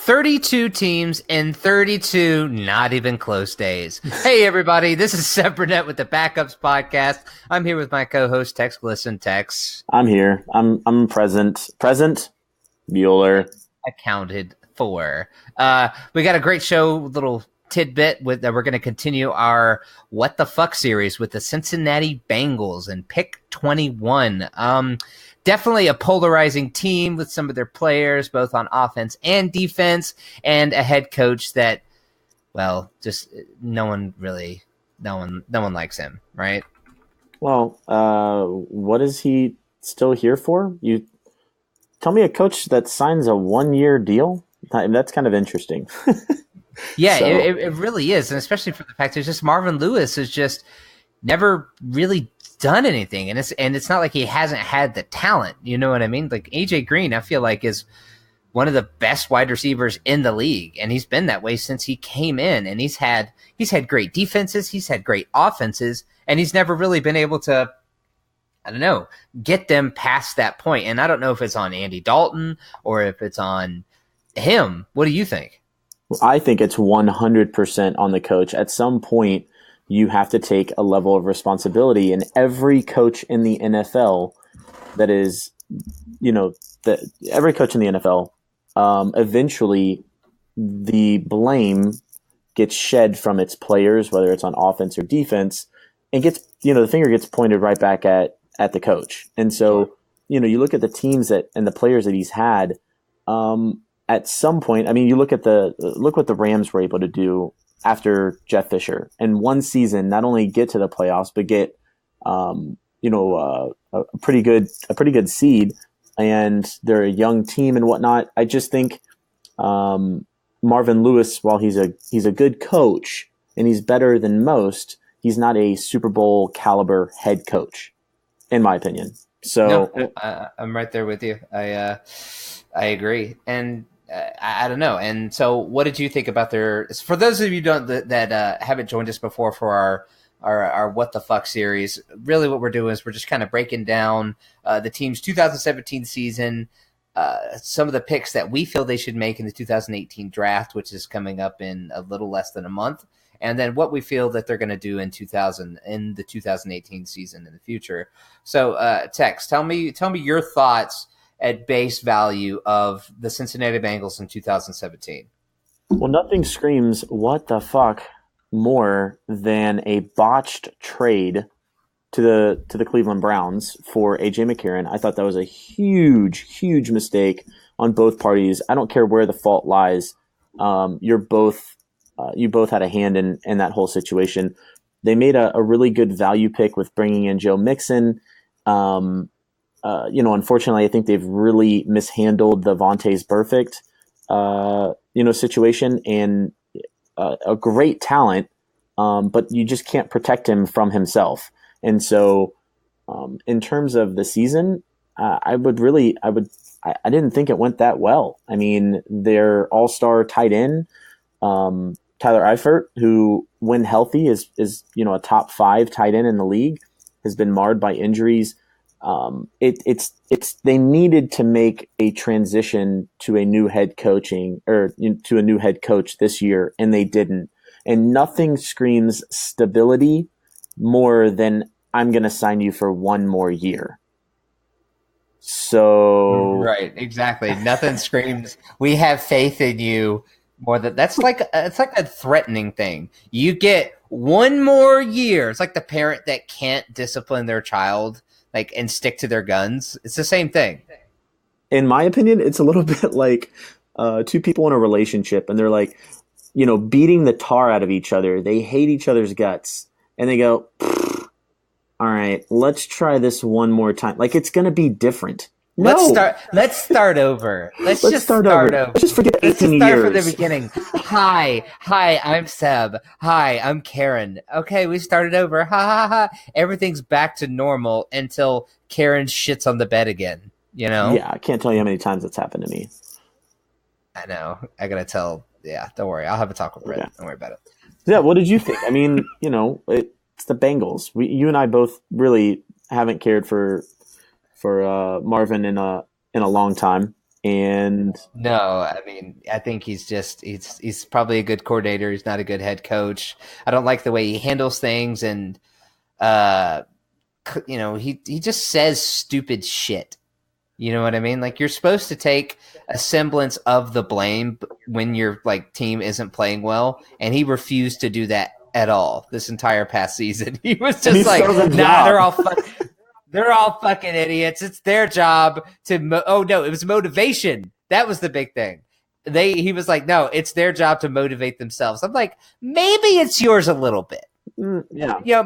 32 teams in 32 not even close days. Hey, everybody, this is Seb Burnett with the Backups Podcast. I'm here with my co-host, Tex Glisten. Tex. I'm here. I'm present. Present, Bueller. Accounted for. We got a great show, little tidbit with that we're going to continue our What the Fuck series with the Cincinnati Bengals and pick 21. Definitely a polarizing team with some of their players, both on offense and defense, and a head coach that, well, just no one likes him, right? Well, what is he still here for? You tell me a coach that signs a 1-year deal? That's kind of interesting. Yeah, So, it really is, and especially for the fact that just Marvin Lewis has just never really done anything, and it's not like he hasn't had the talent. You know what I mean? Like AJ Green, I feel like is one of the best wide receivers in the league, and he's been that way since he came in. And he's had great defenses, he's had great offenses, and he's never really been able to, I don't know, get them past that point. And I don't know if it's on Andy Dalton or if it's on him. What do you think? I think it's 100% on the coach. At some point, you have to take a level of responsibility, and every coach in the NFL every coach in the NFL, eventually the blame gets shed from its players, whether it's on offense or defense, and the finger gets pointed right back at the coach. And so, you look at the teams and the players that he's had, at some point, I mean, you look what the Rams were able to do after Jeff Fisher, and one season not only get to the playoffs but get a pretty good seed, and they're a young team and whatnot. I just think Marvin Lewis, while he's a good coach and he's better than most, he's not a Super Bowl caliber head coach, in my opinion. So no, I'm right there with you. I agree, and I don't know. And so, what did you think about for those of you that haven't joined us before for our What the Fuck series? Really, what we're doing is we're just kind of breaking down the team's 2017 season, some of the picks that we feel they should make in the 2018 draft, which is coming up in a little less than a month, and then what we feel that they're going to do in the 2018 season in the future. So, Tex, tell me your thoughts at base value of the Cincinnati Bengals in 2017. Well, nothing screams what the fuck more than a botched trade to the Cleveland Browns for AJ McCarron. I thought that was a huge mistake on both parties. I don't care where the fault lies. You both had a hand in that whole situation. They made a really good value pick with bringing in Joe Mixon. Unfortunately, I think they've really mishandled the Vontaze Burfict, situation, and a great talent, but you just can't protect him from himself. And so, in terms of the season, I didn't think it went that well. I mean, their all-star tight end, Tyler Eifert, who when healthy is a top 5 tight end in the league, has been marred by injuries. They needed to make a transition to a new head coaching to a new head coach this year, and they didn't. And nothing screams stability more than I'm going to sign you for 1 more year. So right, exactly. Nothing screams we have faith in you more than it's like a threatening thing. You get 1 more year. It's like the parent that can't discipline their child and stick to their guns. It's the same thing. In my opinion, it's a little bit like 2 people in a relationship, and they're like, beating the tar out of each other. They hate each other's guts, and they go, all right, let's try this 1 more time. Like, it's going to be different. No. Let's start over. Let's just start over. Let's just forget 18 Let's just years. Start from the beginning. Hi, I'm Seb. Hi, I'm Karen. Okay, we started over. Ha ha ha. Everything's back to normal until Karen shits on the bed again. Yeah, I can't tell you how many times it's happened to me. I know. I gotta tell. Yeah, don't worry. I'll have a talk with Brett. Okay. Don't worry about it. Yeah, what did you think? I mean, it's the Bengals. You and I both really haven't cared for Marvin in a long time. And No, I mean, I think he's probably a good coordinator. He's not a good head coach. I don't like the way he handles things, and uh, he just says stupid shit. You know what I mean? Like you're supposed to take a semblance of the blame when your like team isn't playing well, and he refused to do that at all this entire past season. He was and he just like, still has a "Nah, job. they're all fucking idiots. It's their job to oh no, it was motivation. That was the big thing. He was like, "No, it's their job to motivate themselves." I'm like, "Maybe it's yours a little bit." Yeah.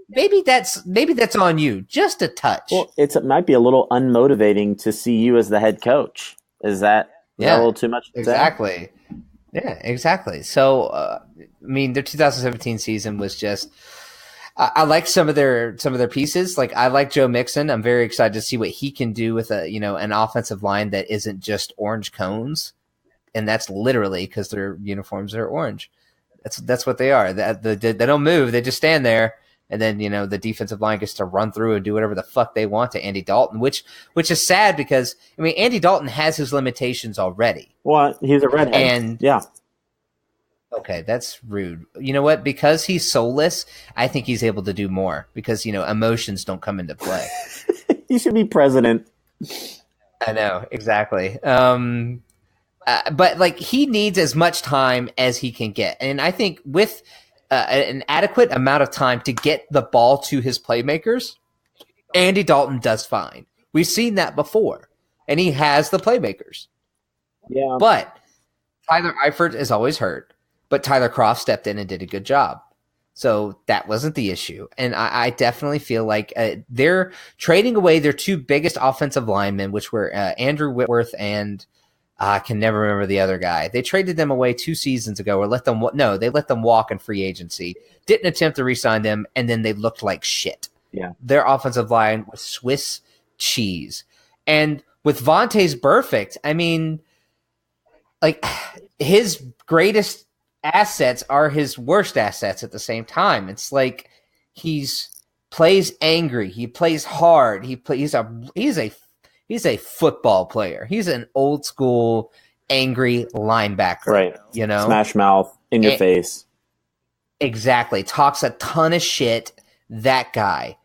Maybe that's on you, just a touch. Well, it might be a little unmotivating to see you as the head coach. Is that a little too much to exactly. say? Yeah, exactly. So, I mean, their 2017 season was just. I like some of their pieces. Like I like Joe Mixon. I'm very excited to see what he can do with an offensive line that isn't just orange cones, and that's literally because their uniforms are orange. That's what they are. They don't move. They just stand there, and then the defensive line gets to run through and do whatever the fuck they want to Andy Dalton, which is sad because I mean Andy Dalton has his limitations already. Well, he's a redhead, and yeah. Okay, that's rude. You know what? Because he's soulless, I think he's able to do more because, emotions don't come into play. He should be president. I know, exactly. But like he needs as much time as he can get. And I think with an adequate amount of time to get the ball to his playmakers, Andy Dalton does fine. We've seen that before. And he has the playmakers. Yeah. But Tyler Eifert is always hurt. But Tyler Kroft stepped in and did a good job. So that wasn't the issue. And I definitely feel like they're trading away their two biggest offensive linemen, which were Andrew Whitworth and I can never remember the other guy. They traded them away 2 seasons ago or they let them walk in free agency. Didn't attempt to re-sign them, and then they looked like shit. Yeah. Their offensive line was Swiss cheese. And with Vontaze Burfict, I mean, like his greatest assets are his worst assets at the same time. It's like he's plays angry, he plays hard, he's a football player. He's an old school angry linebacker, right? Smash mouth in your face. Exactly. Talks a ton of shit. That guy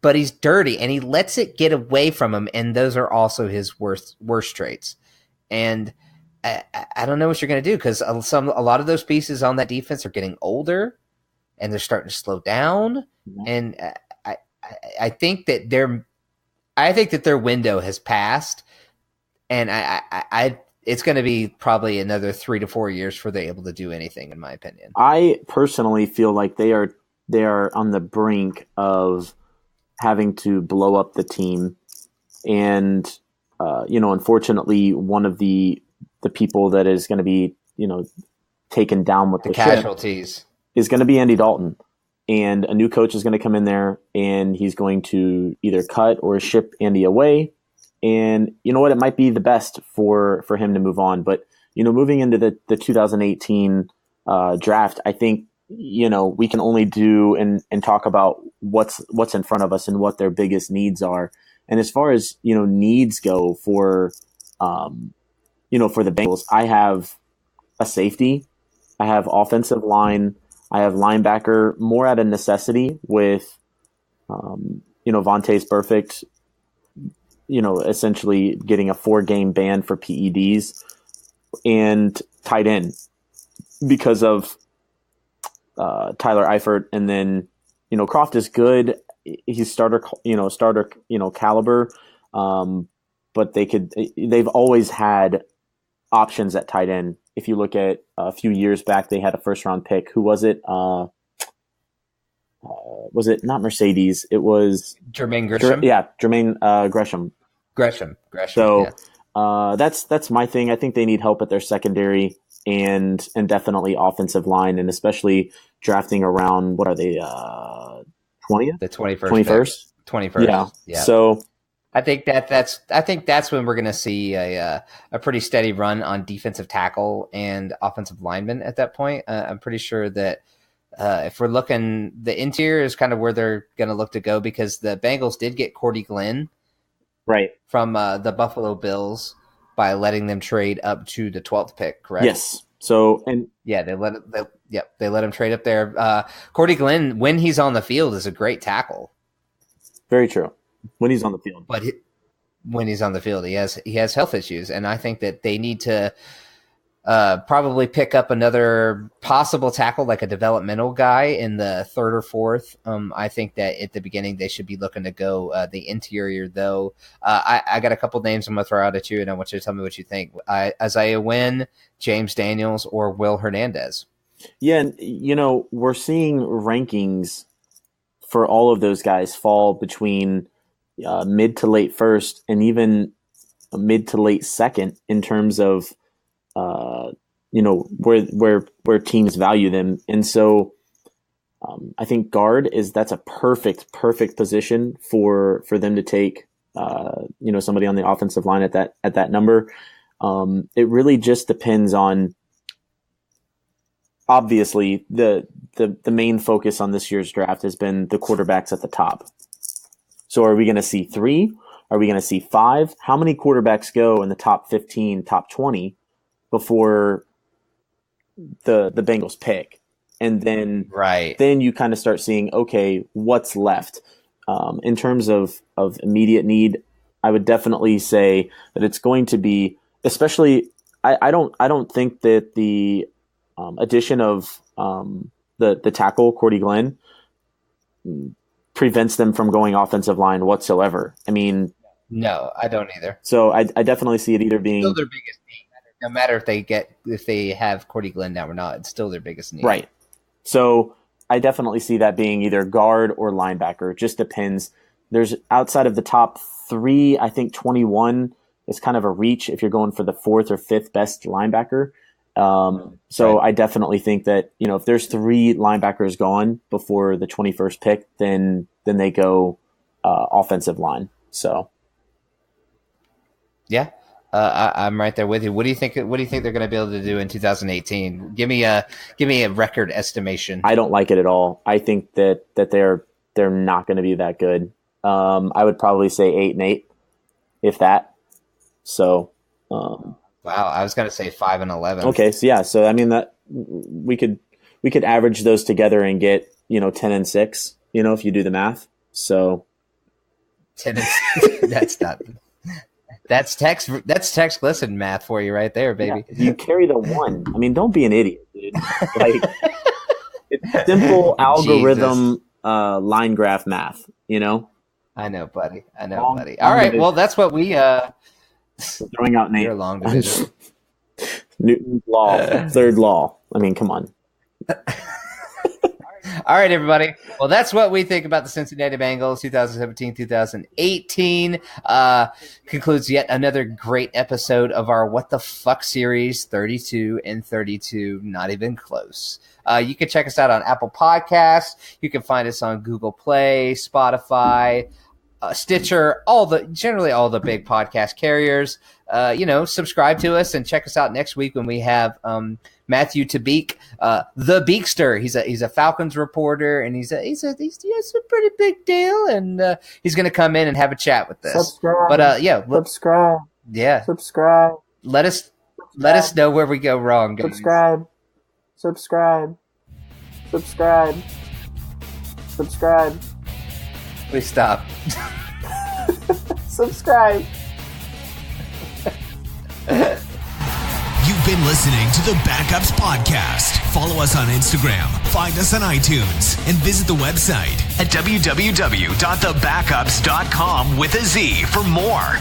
but he's dirty and he lets it get away from him, and those are also his worst traits. And I don't know what you're going to do because a lot of those pieces on that defense are getting older and they're starting to slow down. Mm-hmm. And I think that their window has passed, and it's going to be probably another 3 to 4 years before they're able to do anything, in my opinion. I personally feel like they are on the brink of having to blow up the team, and unfortunately, one of the people that is going to be, taken down with the casualties is going to be Andy Dalton. And a new coach is going to come in there and he's going to either cut or ship Andy away. And you know what? It might be the best for him to move on. But, moving into the 2018 draft, I think, we can only do and talk about what's in front of us and what their biggest needs are. And as far as, needs go for the Bengals, I have a safety, I have offensive line, I have linebacker more out of necessity with, Vontaze Burfict, essentially getting a 4-game ban for PEDs, and tight end because of Tyler Eifert. And then, Kroft is good. He's starter caliber. But they've always had options at tight end. If you look at a few years back, they had a 1st-round pick. Who was it? Was it not Mercedes? It was Jermaine Gresham. Jermaine Gresham. Gresham. So that's my thing. I think they need help at their secondary and definitely offensive line, and especially drafting around, what are they, 20th? The 21st. 21st. Yeah. So I think that's when we're going to see a pretty steady run on defensive tackle and offensive linemen at that point. I'm pretty sure that if we're looking, the interior is kind of where they're going to look to go, because the Bengals did get Cordy Glenn right from the Buffalo Bills. by letting them trade up to the 12th pick, correct? Yes. So, and yeah, they let him trade up there. Cordy Glenn, when he's on the field, is a great tackle. Very true. When he's on the field, but when he's on the field, he has health issues, and I think that they need to probably pick up another possible tackle, like a developmental guy in the 3rd or 4th. I think that at the beginning they should be looking to go the interior, though. I got a couple names I'm going to throw out at you, and I want you to tell me what you think. Isaiah Wynn, James Daniels, or Will Hernandez. Yeah, and, we're seeing rankings for all of those guys fall between mid to late 1st and even mid to late 2nd in terms of where teams value them. And so I think guard that's a perfect position for them to take, somebody on the offensive line at that number. It really just depends on, obviously the main focus on this year's draft has been the quarterbacks at the top. So are we going to see 3? Are we going to see 5? How many quarterbacks go in the top 15, top 20 before the Bengals pick? And then, then you kind of start seeing, okay, what's left? In terms of immediate need, I would definitely say that it's going to be, especially, I don't think that the addition of the tackle, Cordy Glenn, prevents them from going offensive line whatsoever. I mean, no, I don't either. So I definitely see it either being still their biggest need. No matter if they have Cordy Glenn now or not, it's still their biggest need. Right. So I definitely see that being either guard or linebacker. It just depends. There's outside of the top 3, I think 21 is kind of a reach if you're going for the 4th or 5th best linebacker. So I definitely think that, if there's 3 linebackers gone before the 21st pick, then they go offensive line. So yeah, I'm right there with you. What do you think they're going to be able to do in 2018? Give me a record estimation. I don't like it at all. I think that they're not going to be that good. I would probably say 8-8, if that. So. Wow, I was going to say 5-11. Okay, so yeah, so I mean that we could average those together and get 10-6. If you do the math. So 10 that's not. That's text listen math for you right there, baby. Yeah, you carry the 1. I mean, don't be an idiot, dude. Like it's simple algorithm line graph math. I know, buddy. All right, well, that's what we. Throwing out names. Long division. Newton's law, 3rd law. I mean, come on. All right, everybody. Well, that's what we think about the Cincinnati Bengals 2017-2018. Concludes yet another great episode of our What the Fuck series, 32 and 32, not even close. You can check us out on Apple Podcasts. You can find us on Google Play, Spotify, Stitcher, generally all the big podcast carriers. Subscribe to us and check us out next week when we have Matthew Tabik, the Beakster. He's a Falcons reporter, and he's a pretty big deal, and he's going to come in and have a chat with us. Subscribe. But subscribe. Yeah. Subscribe. Let us know where we go wrong, guys. Subscribe. Please stop. Subscribe. You've been listening to the Backups Podcast. Follow us on Instagram, find us on iTunes, and visit the website at www.thebackups.com with a Z for more.